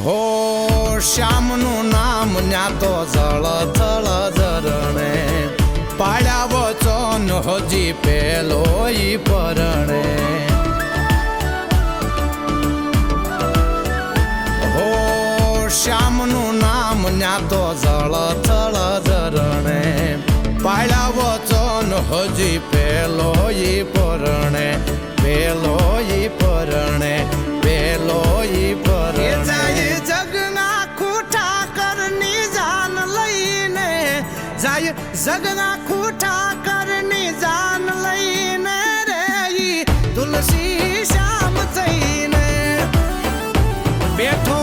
હો શ્યામનું નામ ન્યા તો જળ જળ ઝરણે પાડ્યા વચન હજી પેલો ઈ પરણે હો શ્યામનું નામ ન્યા તો જળ જળ ઝરણે પાડ્યા વચન હજી પેલો ઈ પરણે પેલો ઈ પરણે પેલો ઈ પરણે જગના ખૂટા કરની જાન લઈને જાય જગના ખૂટા કરની જાન લઈને રે ઈ તુલસી શ્યામ થઈને બેઠો